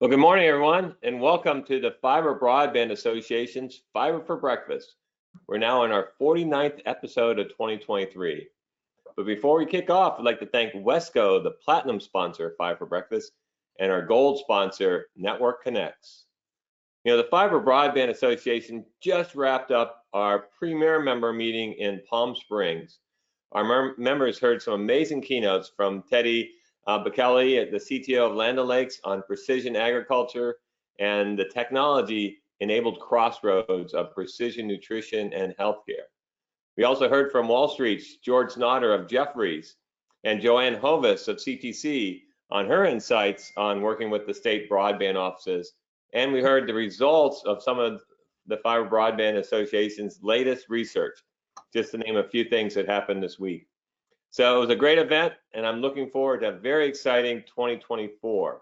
Well, good morning, everyone, and welcome to the Fiber Broadband Association's Fiber for Breakfast. We're now in our 49th episode of 2023. But before we kick off, I'd like to thank Wesco, the platinum sponsor of Fiber for Breakfast, and our gold sponsor, Network Connects. You know, the Fiber Broadband Association just wrapped up our premier member meeting in Palm Springs. Our members heard some amazing keynotes from Teddy Bekele, the CTO of Land O'Lakes, on precision agriculture and the technology-enabled crossroads of precision nutrition and healthcare. We also heard from Wall Street's George Snotter of Jefferies and Joanne Hovis of CTC on her insights on working with the state broadband offices. And we heard the results of some of the Fiber Broadband Association's latest research, just to name a few things that happened this week. So it was a great event, and I'm looking forward to a very exciting 2024.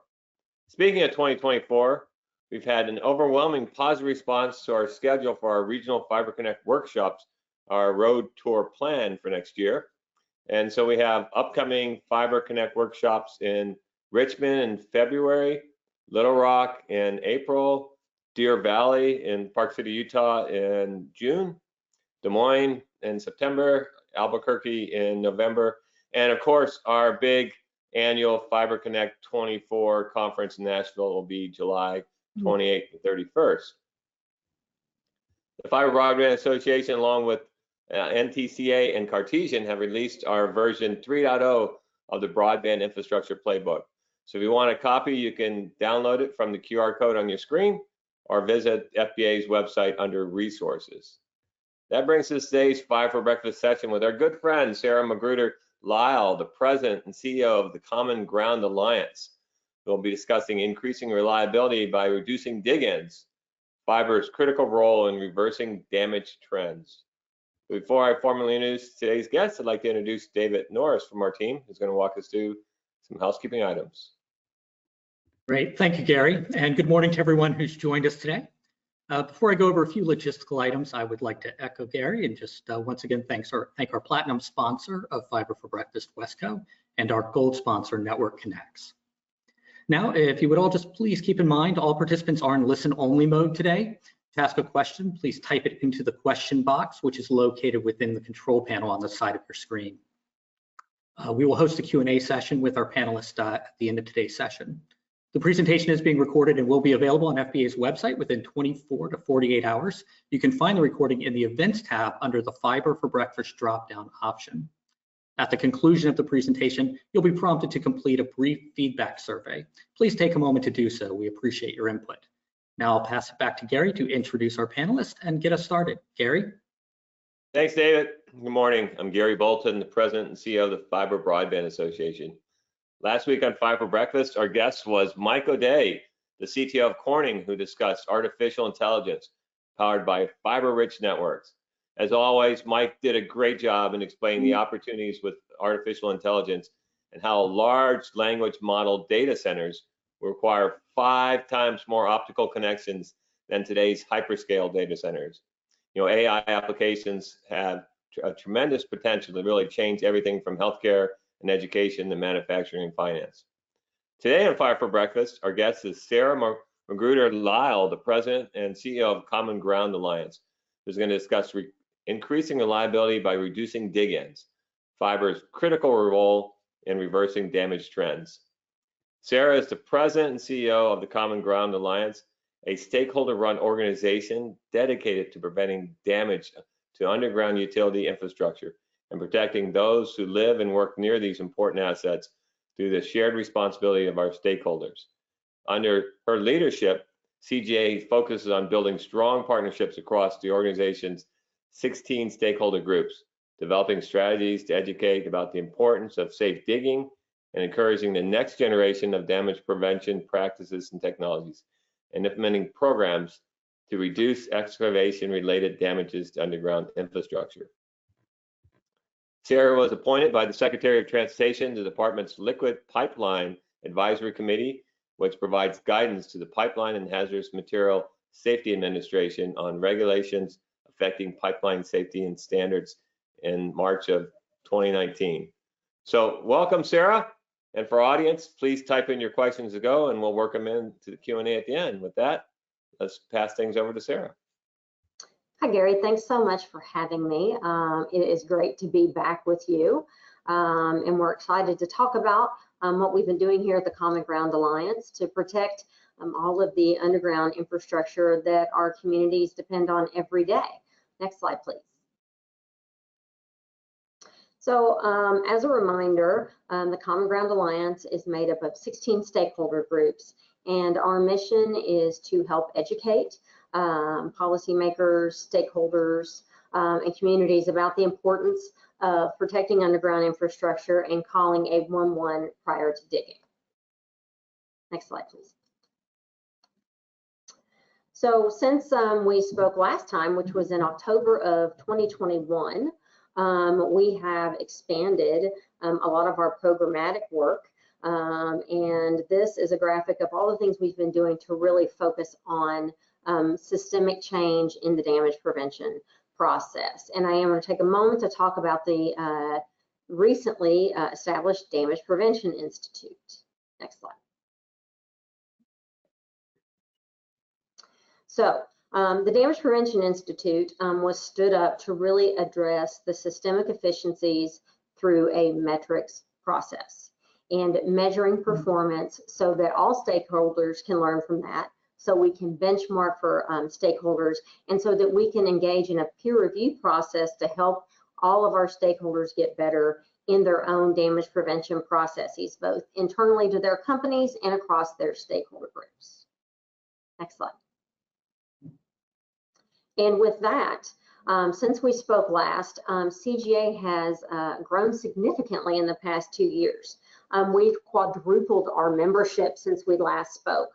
Speaking of 2024, we've had an overwhelming positive response to our schedule for our regional Fiber Connect workshops, our road tour plan for next year. And so we have upcoming Fiber Connect workshops in Richmond in February, Little Rock in April, Deer Valley in Park City, Utah in June, Des Moines in September, Albuquerque in November, and of course our big annual Fiber Connect 24 conference in Nashville will be July 28th and 31st. The Fiber Broadband Association, along with NTCA and Cartesian, have released our version 3.0 of the Broadband Infrastructure Playbook. So if you want a copy, you can download it from the QR code on your screen or visit FBA's website under Resources. That brings us to today's Fiber for Breakfast session with our good friend, Sarah Magruder Lyle, the President and CEO of the Common Ground Alliance. We'll be discussing increasing reliability by reducing dig-ins, fiber's critical role in reversing damage trends. Before I formally introduce today's guest, I'd like to introduce David Norris from our team, who's going to walk us through some housekeeping items. Great, thank you, Gary, and good morning to everyone who's joined us today. Before I go over a few logistical items, I would like to echo Gary and just once again thank our platinum sponsor of Fiber for Breakfast, Wesco, and our gold sponsor, Network Connects. Now, if you would all just please keep in mind, all participants are in listen-only mode today. To ask a question, please type it into the question box, which is located within the control panel on the side of your screen. We will host a Q&A session with our panelists at the end of today's session. The presentation is being recorded and will be available on FBA's website within 24 to 48 hours. You can find the recording in the Events tab under the Fiber for Breakfast drop-down option. At the conclusion of the presentation, you'll be prompted to complete a brief feedback survey. Please take a moment to do so. We appreciate your input. Now I'll pass it back to Gary to introduce our panelists and get us started. Gary? Thanks, David. Good morning. I'm Gary Bolton, the President and CEO of the Fiber Broadband Association. Last week on Fiber for Breakfast, our guest was Mike O'Day, the CTO of Corning, who discussed artificial intelligence powered by fiber-rich networks. As always, Mike did a great job in explaining the opportunities with artificial intelligence and how large language model data centers will require 5 times more optical connections than today's hyperscale data centers. You know, AI applications have a tremendous potential to really change everything from healthcare and education to manufacturing and finance. Today on Fiber for Breakfast, our guest is Sarah Magruder Lyle, the President and CEO of Common Ground Alliance, who's going to discuss increasing reliability by reducing dig-ins, fiber's critical role in reversing damage trends. Sarah is the President and CEO of the Common Ground Alliance, a stakeholder-run organization dedicated to preventing damage to underground utility infrastructure and protecting those who live and work near these important assets through the shared responsibility of our stakeholders. Under her leadership, CGA focuses on building strong partnerships across the organization's 16 stakeholder groups, developing strategies to educate about the importance of safe digging and encouraging the next generation of damage prevention practices and technologies, and implementing programs to reduce excavation-related damages to underground infrastructure. Sarah was appointed by the Secretary of Transportation to the department's Liquid Pipeline Advisory Committee, which provides guidance to the Pipeline and Hazardous Material Safety Administration on regulations affecting pipeline safety and standards in March of 2019. So welcome, Sarah, And for our audience, please type in your questions to go and we'll work them into the Q&A at the end. With that, let's pass things over to Sarah. Hi, Gary. Thanks so much for having me. It is great to be back with you. And we're excited to talk about what we've been doing here at the Common Ground Alliance to protect all of the underground infrastructure that our communities depend on every day. Next slide, please. So as a reminder, the Common Ground Alliance is made up of 16 stakeholder groups, and our mission is to help educate policymakers, stakeholders, and communities about the importance of protecting underground infrastructure and calling 811 prior to digging. Next slide, please. So since we spoke last time, which was in October of 2021, we have expanded a lot of our programmatic work. And this is a graphic of all the things we've been doing to really focus on systemic change in the damage prevention process. And I am going to take a moment to talk about the recently established Damage Prevention Institute. Next slide. So the Damage Prevention Institute was stood up to really address the systemic efficiencies through a metrics process and measuring performance so that all stakeholders can learn from that, so we can benchmark for stakeholders, and so that we can engage in a peer review process to help all of our stakeholders get better in their own damage prevention processes, both internally to their companies and across their stakeholder groups. Next slide. And with that, since we spoke last, CGA has grown significantly in the past 2 years. We've quadrupled our membership since we last spoke.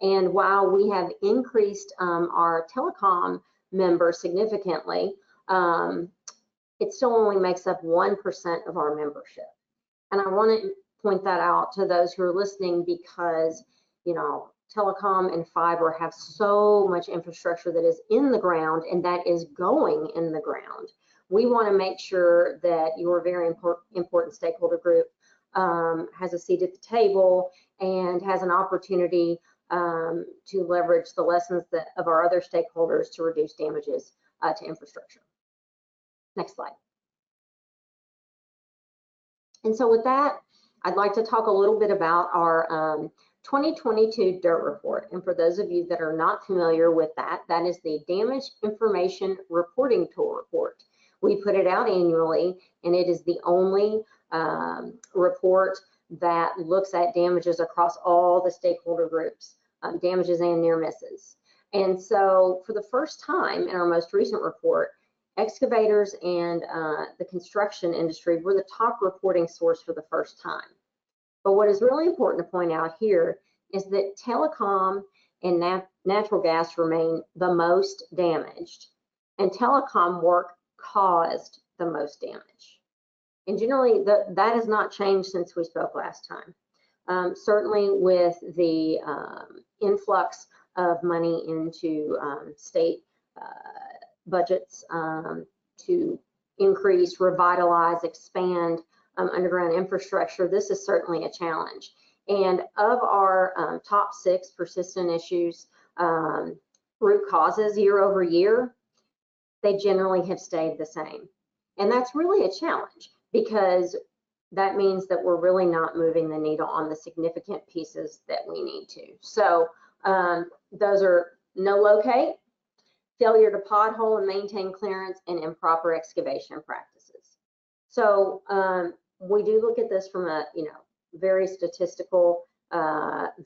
And while we have increased our telecom members significantly, it still only makes up 1% of our membership. And I want to point that out to those who are listening because, you know, telecom and fiber have so much infrastructure that is in the ground and that is going in the ground. We want to make sure that your very important stakeholder group has a seat at the table and has an opportunity to leverage the lessons of our other stakeholders to reduce damages to infrastructure. Next slide. And so with that, I'd like to talk a little bit about our 2022 DIRT report. And for those of you that are not familiar with that, that is the Damage Information Reporting Tool report. We put it out annually, and it is the only report that looks at damages across all the stakeholder groups, damages and near misses. And so for the first time in our most recent report, excavators and the construction industry were the top reporting source for the first time. But what is really important to point out here is that telecom and natural gas remain the most damaged, and telecom work caused the most damage. And generally, that has not changed since we spoke last time. Certainly with the influx of money into state budgets to increase, revitalize, expand underground infrastructure, this is certainly a challenge. And of our top 6 persistent issues, root causes year over year, they generally have stayed the same. And that's really a challenge because that means that we're really not moving the needle on the significant pieces that we need to. So those are no locate, failure to pothole and maintain clearance, and improper excavation practices. So we do look at this from a very statistical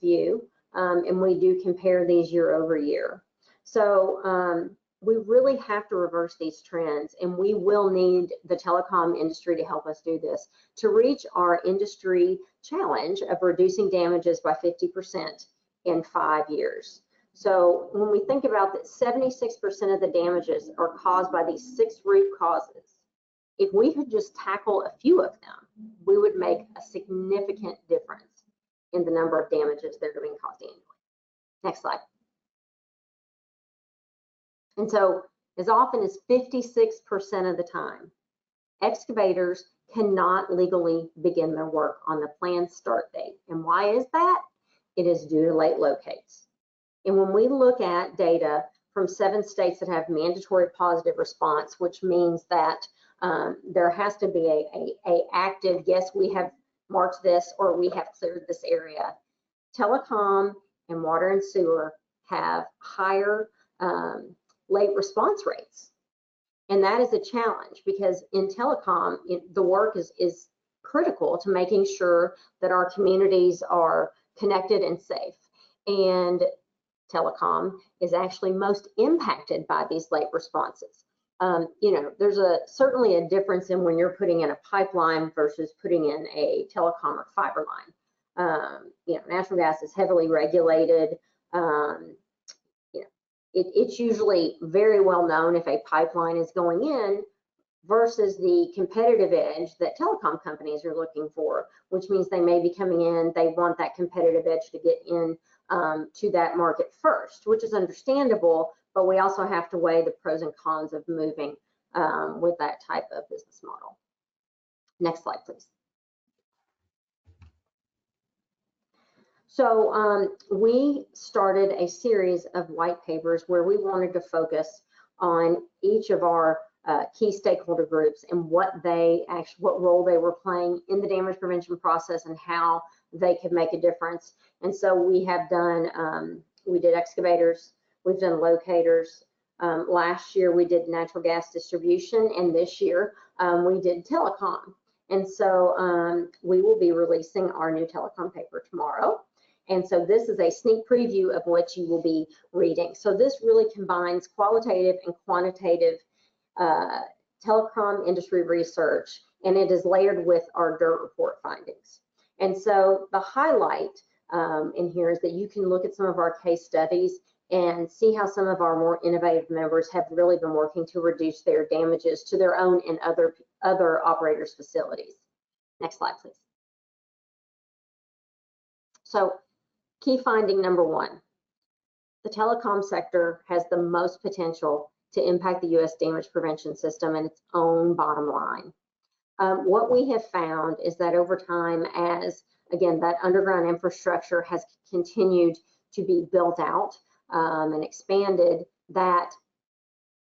view, and we do compare these year over year. So we really have to reverse these trends, and we will need the telecom industry to help us do this to reach our industry challenge of reducing damages by 50% in 5 years. So when we think about that, 76% of the damages are caused by these 6 root causes. If we could just tackle a few of them, we would make a significant difference in the number of damages that are being caused annually. Next slide. And so as often as 56% of the time, excavators cannot legally begin their work on the planned start date. And why is that? It is due to late locates. And when we look at data from 7 states that have mandatory positive response, which means that there has to be a active, yes, we have marked this or we have cleared this area. Telecom and water and sewer have higher late response rates. And that is a challenge because in telecom, the work is critical to making sure that our communities are connected and safe. And telecom is actually most impacted by these late responses. You know, there's certainly a difference in when you're putting in a pipeline versus putting in a telecom or fiber line. You know, natural gas is heavily regulated. You know, it's usually very well known if a pipeline is going in versus the competitive edge that telecom companies are looking for, which means they may be coming in, they want that competitive edge to get in to that market first, which is understandable, but we also have to weigh the pros and cons of moving with that type of business model. Next slide, please. So we started a series of white papers where we wanted to focus on each of our key stakeholder groups and what role they were playing in the damage prevention process and how they could make a difference. And so we have done, we did excavators, we've done locators. Last year we did natural gas distribution, and this year we did telecom. And so we will be releasing our new telecom paper tomorrow. And so this is a sneak preview of what you will be reading. So this really combines qualitative and quantitative telecom industry research, and it is layered with our DIRT report findings. And so the highlight in here is that you can look at some of our case studies and see how some of our more innovative members have really been working to reduce their damages to their own and other operators' facilities. Next slide, please. So key finding number 1, the telecom sector has the most potential to impact the U.S. damage prevention system and its own bottom line. What we have found is that over time, as again, that underground infrastructure has continued to be built out and expanded, that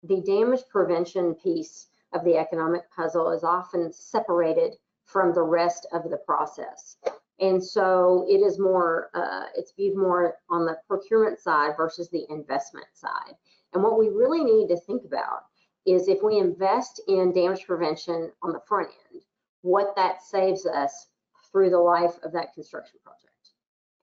the damage prevention piece of the economic puzzle is often separated from the rest of the process. And so it is more, it's viewed more on the procurement side versus the investment side. And what we really need to think about is if we invest in damage prevention on the front end, what that saves us through the life of that construction project.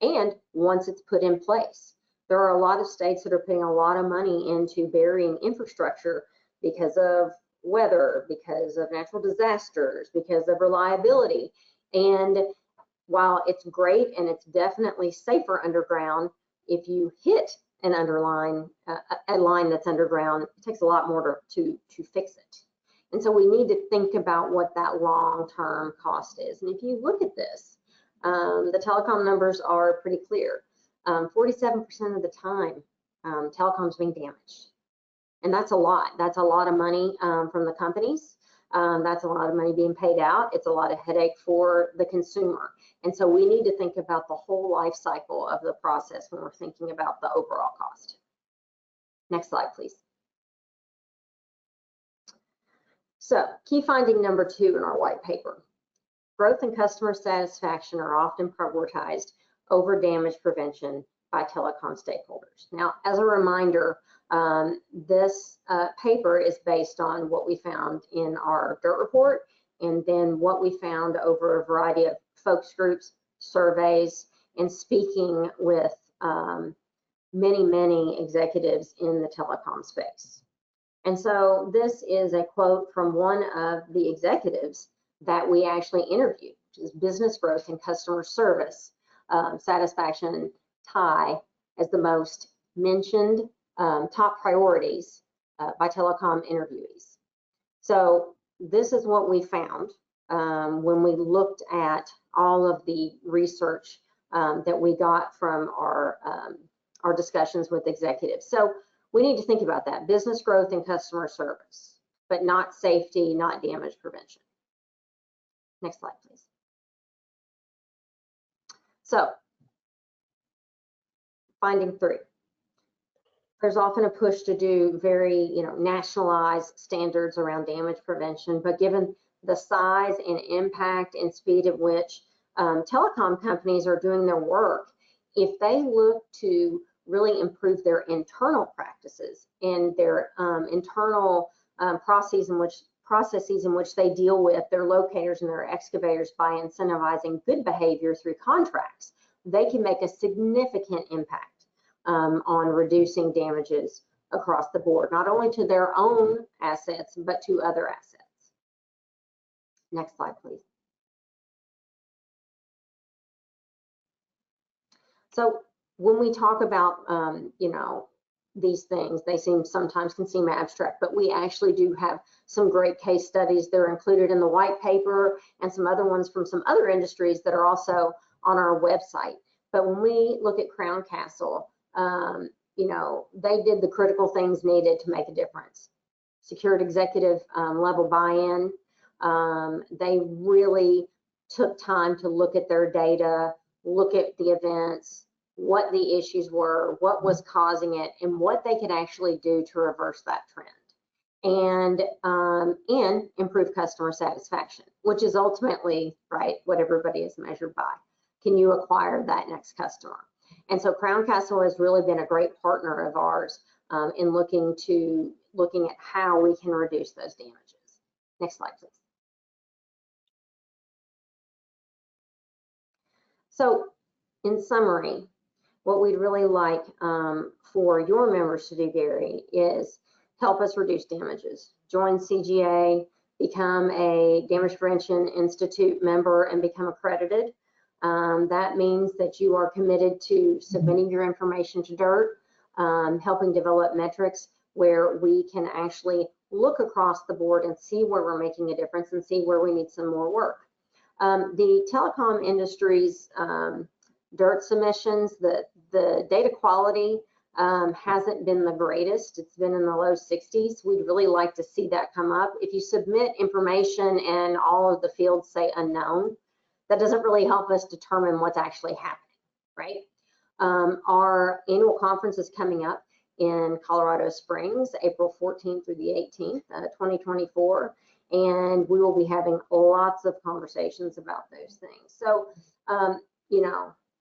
And once it's put in place, there are a lot of states that are putting a lot of money into burying infrastructure because of weather, because of natural disasters, because of reliability. And while it's great and it's definitely safer underground, if you hit an a line that's underground, it takes a lot more to fix it. And so we need to think about what that long-term cost is. And if you look at this, the telecom numbers are pretty clear. 47% of the time, telecom's being damaged. And that's a lot. That's a lot of money from the companies. That's a lot of money being paid out. It's a lot of headache for the consumer. And so we need to think about the whole life cycle of the process when we're thinking about the overall cost. Next slide, please. So key finding number 2 in our white paper. Growth and customer satisfaction are often prioritized over damage prevention by telecom stakeholders. Now, as a reminder, this paper is based on what we found in our DIRT report and then what we found over a variety of focus groups, surveys, and speaking with many executives in the telecom space. And so this is a quote from one of the executives that we actually interviewed, which is business growth and customer service satisfaction tie as the most mentioned top priorities by telecom interviewees. So this is what we found when we looked at all of the research that we got from our discussions with executives. So we need to think about that, business growth and customer service, but not safety, not damage prevention. Next slide, please. So, finding 3. There's often a push to do very, nationalized standards around damage prevention, but given the size and impact and speed at which telecom companies are doing their work, if they look to really improve their internal practices and their internal processes in which they deal with their locators and their excavators by incentivizing good behavior through contracts, they can make a significant impact on reducing damages across the board, not only to their own assets, but to other assets. Next slide, please. So when we talk about, these things, they sometimes can seem abstract, but we actually do have some great case studies. They're included in the white paper and some other ones from some other industries that are also on our website. But when we look at Crown Castle, they did the critical things needed to make a difference. Secured executive level buy-in. They really took time to look at their data, look at the events, what the issues were, what was causing it, and what they could actually do to reverse that trend. And improve customer satisfaction, which is ultimately, right, what everybody is measured by. Can you acquire that next customer? And so Crown Castle has really been a great partner of ours in looking at how we can reduce those damages. Next slide, please. So in summary, what we'd really like for your members to do, Gary, is help us reduce damages. Join CGA, become a Damage Prevention Institute member, and become accredited. That means that you are committed to submitting your information to DIRT, helping develop metrics where we can actually look across the board and see where we're making a difference and see where we need some more work. The telecom industry's DIRT submissions, the data quality hasn't been the greatest. It's been in the low 60s. We'd really like to see that come up. If you submit information and all of the fields say unknown, that doesn't really help us determine what's actually happening, right? Our annual conference is coming up in Colorado Springs, April 14th through the 18th, 2024, and we will be having lots of conversations about those things. So,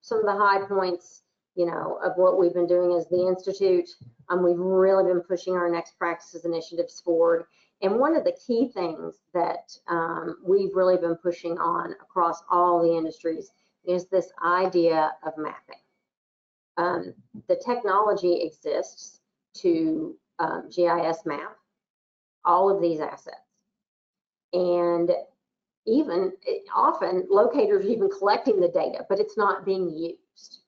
some of the high points, of what we've been doing as the Institute, we've really been pushing our next practices initiatives forward. And one of the key things that we've really been pushing on across all the industries is this idea of mapping. The technology exists to GIS map all of these assets. And often locators are even collecting the data, but it's not being used.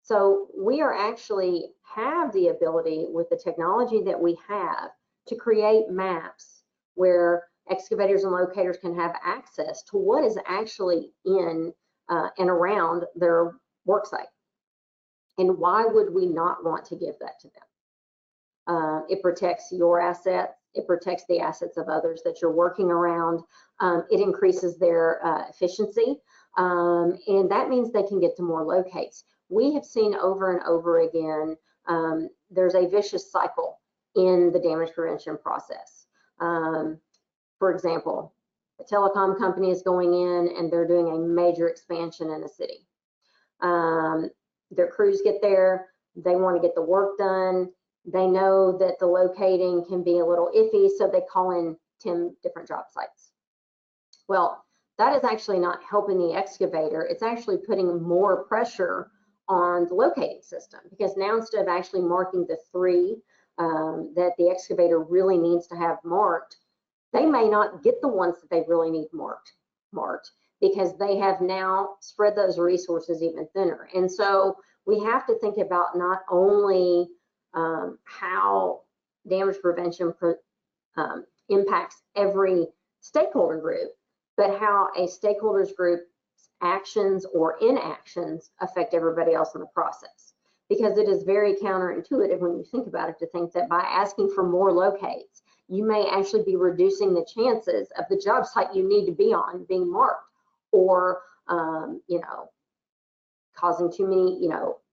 So we actually have the ability with the technology that we have to create maps where excavators and locators can have access to what is actually in and around their work site. And why would we not want to give that to them? It protects your assets. It protects the assets of others that you're working around. It increases their efficiency. And that means they can get to more locates. We have seen over and over again, there's a vicious cycle in the damage prevention process. For example, a telecom company is going in and they're doing a major expansion in a city. Their crews get there, they want to get the work done. They know that the locating can be a little iffy, so they call in 10 different job sites. Well, that is actually not helping the excavator. It's actually putting more pressure on the locating system, because now instead of actually marking the 3 that the excavator really needs to have marked, they may not get the ones that they really need marked because they have now spread those resources even thinner. And so we have to think about not only how damage prevention impacts every stakeholder group, but how a stakeholders group's actions or inactions affect everybody else in the process. Because it is very counterintuitive when you think about it to think that by asking for more locates, you may actually be reducing the chances of the job site you need to be on being marked. or, causing too many,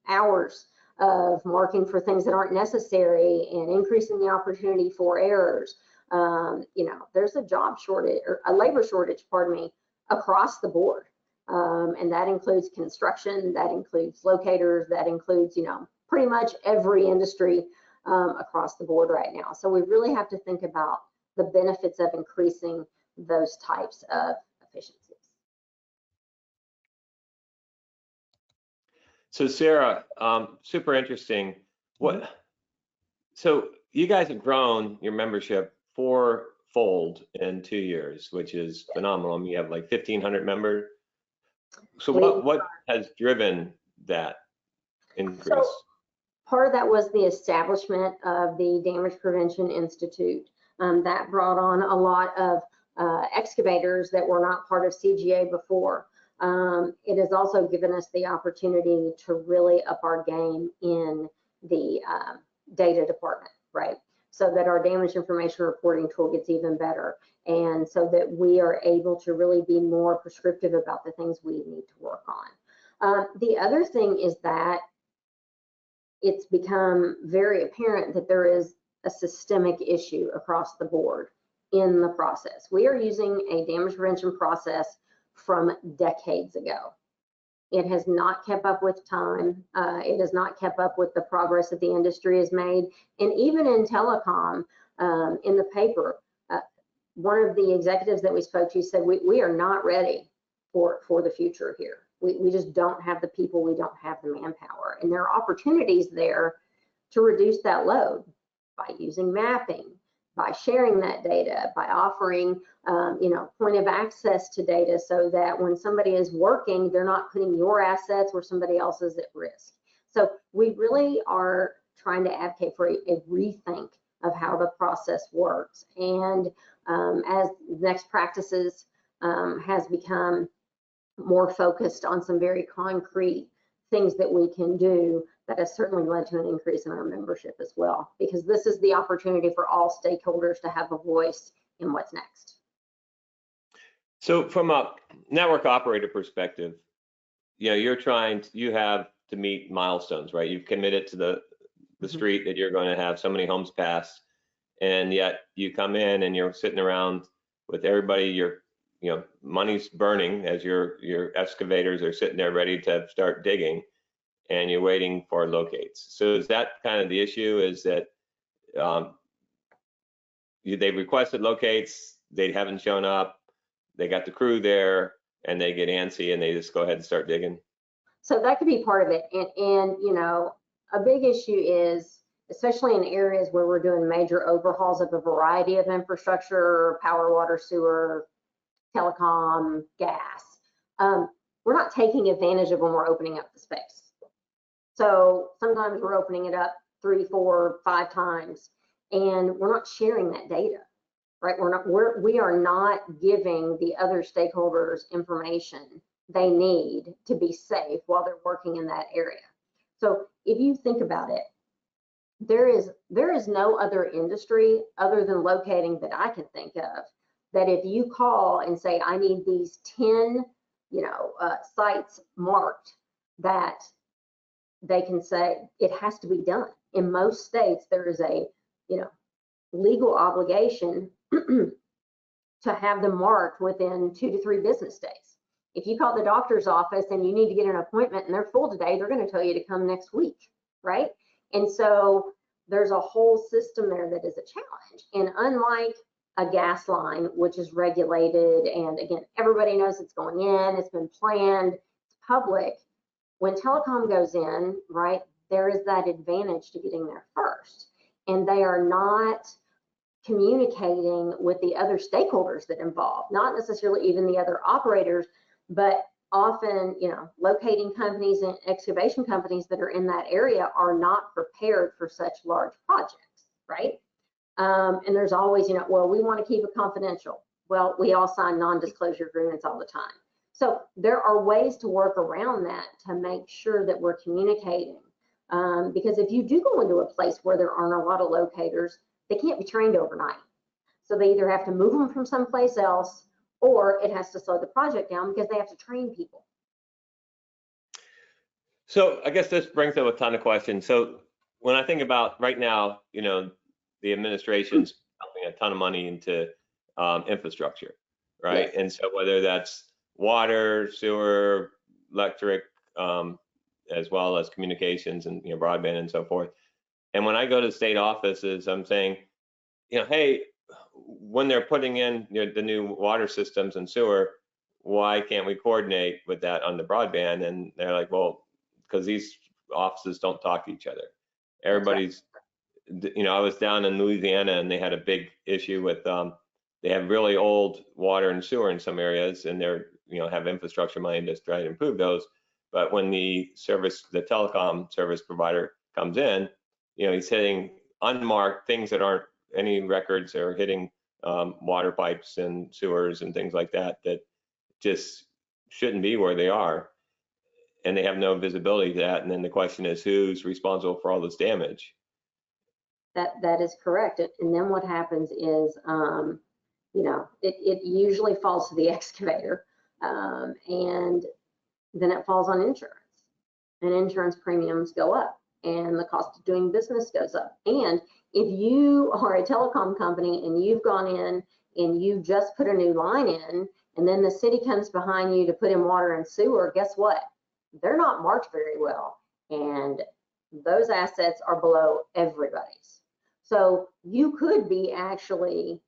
hours of marking for things that aren't necessary and increasing the opportunity for errors. There's a job shortage or a labor shortage, pardon me, across the board. And that includes construction, that includes locators, that includes, pretty much every industry across the board right now. So we really have to think about the benefits of increasing those types of efficiencies. So Sarah, super interesting. So you guys have grown your membership fourfold in 2 years, which is phenomenal. You have like 1,500 members. So what has driven that increase? So part of that was the establishment of the Damage Prevention Institute. That brought on a lot of excavators that were not part of CGA before. It has also given us the opportunity to really up our game in the data department, right? So that our damage information reporting tool gets even better. And so that we are able to really be more prescriptive about the things we need to work on. The other thing is that it's become very apparent that there is a systemic issue across the board in the process. We are using a damage prevention process from decades ago. It has not kept up with time. It has not kept up with the progress that the industry has made. And even in telecom, in the paper, one of the executives that we spoke to said, we are not ready for the future here. We just don't have the people, we don't have the manpower. And there are opportunities there to reduce that load by using mapping, by sharing that data, by offering, point of access to data so that when somebody is working, they're not putting your assets where somebody else is at risk. So we really are trying to advocate for a rethink of how the process works. And as next practices has become more focused on some very concrete things that we can do, that has certainly led to an increase in our membership as well, because this is the opportunity for all stakeholders to have a voice in what's next. So from a network operator perspective, you have to meet milestones, right? You've committed to the street that you're going to have so many homes passed, and yet you come in and you're sitting around with everybody, money's burning as your excavators are sitting there ready to start digging, and you're waiting for locates. So is that kind of the issue, is that they requested locates, they haven't shown up, they got the crew there, and they get antsy and they just go ahead and start digging? So that could be part of it. And a big issue is, especially in areas where we're doing major overhauls of a variety of infrastructure, power, water, sewer, telecom, gas, we're not taking advantage of when we're opening up the space. So sometimes we're opening it up 3, 4, 5 times, and we're not sharing that data, right? We are not giving the other stakeholders information they need to be safe while they're working in that area. So if you think about it, there is no other industry other than locating that I can think of that if you call and say, I need these 10, sites marked, that they can say it has to be done. In most states, there is a, legal obligation to have them marked within 2 to 3 business days. If you call the doctor's office and you need to get an appointment and they're full today, they're going to tell you to come next week, right? And so there's a whole system there that is a challenge. And unlike a gas line, which is regulated, and again, everybody knows it's going in, it's been planned, it's public, when telecom goes in, right, there is that advantage to getting there first. And they are not communicating with the other stakeholders that involve, not necessarily even the other operators, but often, locating companies and excavation companies that are in that area are not prepared for such large projects, right? And there's always, well, we want to keep it confidential. Well, we all sign non-disclosure agreements all the time. So there are ways to work around that to make sure that we're communicating. Because if you do go into a place where there aren't a lot of locators, they can't be trained overnight. So they either have to move them from someplace else, or it has to slow the project down because they have to train people. So I guess this brings up a ton of questions. So when I think about right now, the administration's pumping a ton of money into infrastructure, right? Yes. And so whether that's water, sewer, electric, as well as communications and broadband and so forth. And when I go to state offices, I'm saying, hey, when they're putting in the new water systems and sewer, why can't we coordinate with that on the broadband? And they're like, well, because these offices don't talk to each other. Everybody's, I was down in Louisiana and they had a big issue with, they have really old water and sewer in some areas, and they're, have infrastructure money to try to improve those. But when the telecom service provider comes in, he's hitting unmarked things that aren't any records, or hitting water pipes and sewers and things like that just shouldn't be where they are. And they have no visibility to that. And then the question is, who's responsible for all this damage? That is correct. And then what happens is, it usually falls to the excavator, and then it falls on insurance, and insurance premiums go up, and the cost of doing business goes up. And if you are a telecom company and you've gone in and you just put a new line in, and then the city comes behind you to put in water and sewer, guess what? They're not marked very well, and those assets are below everybody's. So you could be actually,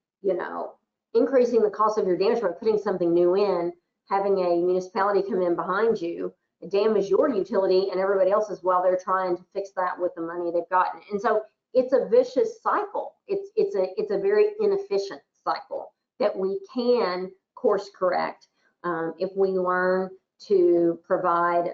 increasing the cost of your damage by putting something new in, having a municipality come in behind you, damage your utility and everybody else's while they're trying to fix that with the money they've gotten. And so it's a vicious cycle. It's a very inefficient cycle that we can course correct if we learn to provide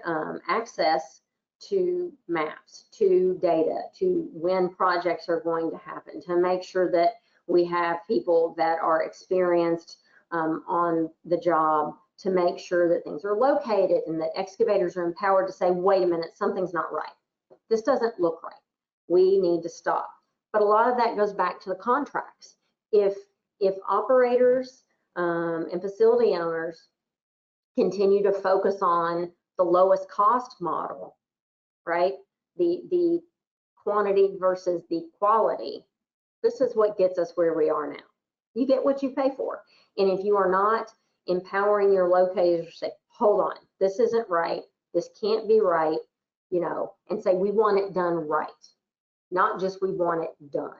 access to maps, to data, to when projects are going to happen, to make sure that we have people that are experienced on the job, to make sure that things are located and that excavators are empowered to say, wait a minute, something's not right. This doesn't look right. We need to stop. But a lot of that goes back to the contracts. If operators and facility owners continue to focus on the lowest cost model, right? The quantity versus the quality, this is what gets us where we are now. You get what you pay for. And if you are not empowering your locators to say, hold on, this isn't right, this can't be right, and say, we want it done right, not just we want it done.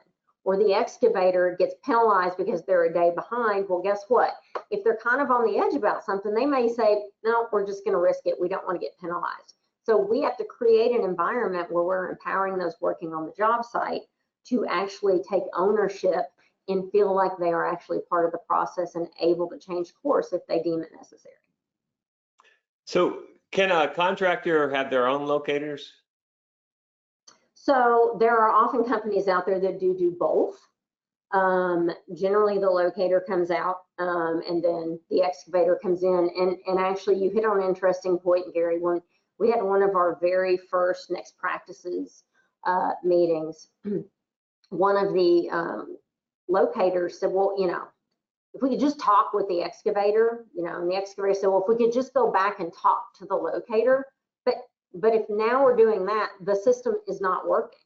Or the excavator gets penalized because they're a day behind. Well, guess what? If they're kind of on the edge about something, they may say, no, we're just going to risk it. We don't want to get penalized. So we have to create an environment where we're empowering those working on the job site to actually take ownership and feel like they are actually part of the process and able to change course if they deem it necessary. So can a contractor have their own locators? So there are often companies out there that do both. Generally the locator comes out and then the excavator comes in. And actually you hit on an interesting point, Gary. When we had one of our very first next practices meetings, one of the locators said, well, if we could just talk with the excavator, and the excavator said, well, if we could just go back and talk to the locator, but if now we're doing that, the system is not working.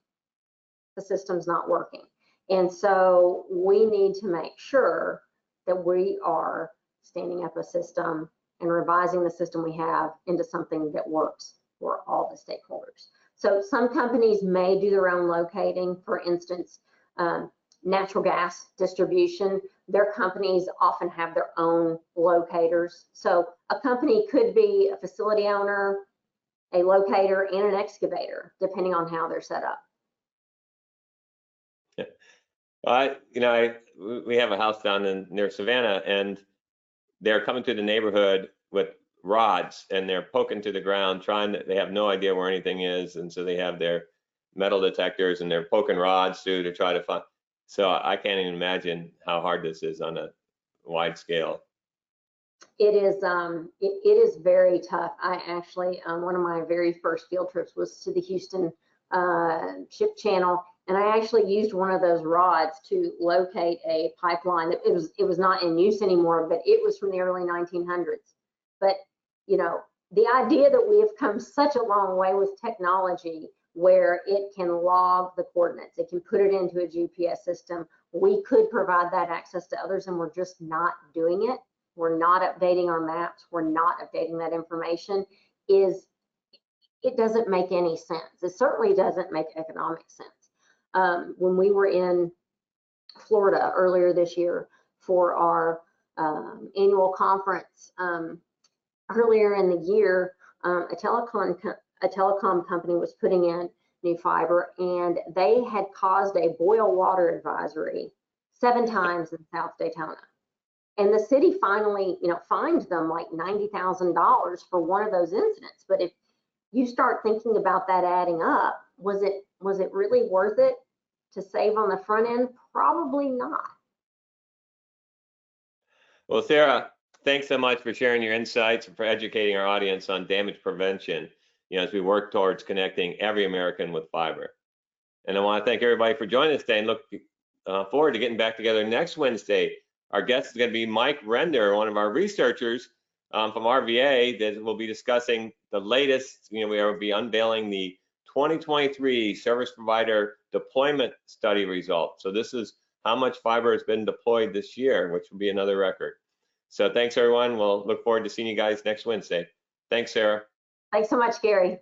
The system's not working. And so we need to make sure that we are standing up a system and revising the system we have into something that works for all the stakeholders. So some companies may do their own locating. For instance, natural gas distribution, their companies often have their own locators. So a company could be a facility owner, a locator, and an excavator, depending on how they're set up. Yeah. We have a house down near Savannah, and they're coming through the neighborhood with rods, and they're poking to the ground, they have no idea where anything is, and so they have their metal detectors, and they're poking rods through to try to find. So I can't even imagine how hard this is on a wide scale. It is very tough. I actually, one of my very first field trips was to the Houston Ship Channel, And I actually used one of those rods to locate a pipeline. It was not in use anymore, but it was from the early 1900s. But, you know, the idea that we have come such a long way with technology where it can log the coordinates, it can put it into a GPS system. We could provide that access to others, and we're just not doing it. We're not updating our maps. We're not updating that information. It doesn't make any sense. It certainly doesn't make economic sense. When we were in Florida earlier this year for our annual conference, earlier in the year, a telecom company was putting in new fiber, and they had caused a boil water advisory 7 times in South Daytona. And the city finally, you know, fined them like $90,000 for one of those incidents. But if you start thinking about that adding up, was it really worth it to save on the front end? Probably not. Well, Sarah, thanks so much for sharing your insights and for educating our audience on damage prevention, you know, as we work towards connecting every American with fiber. And I want to thank everybody for joining us today, and look forward to getting back together next Wednesday. Our guest is going to be Mike Render, one of our researchers from RVA, that will be discussing the latest, you know, we will be unveiling the 2023 service provider deployment study results. So this is how much fiber has been deployed this year, which will be another record. So thanks, everyone. We'll look forward to seeing you guys next Wednesday. Thanks, Sarah. Thanks so much, Gary.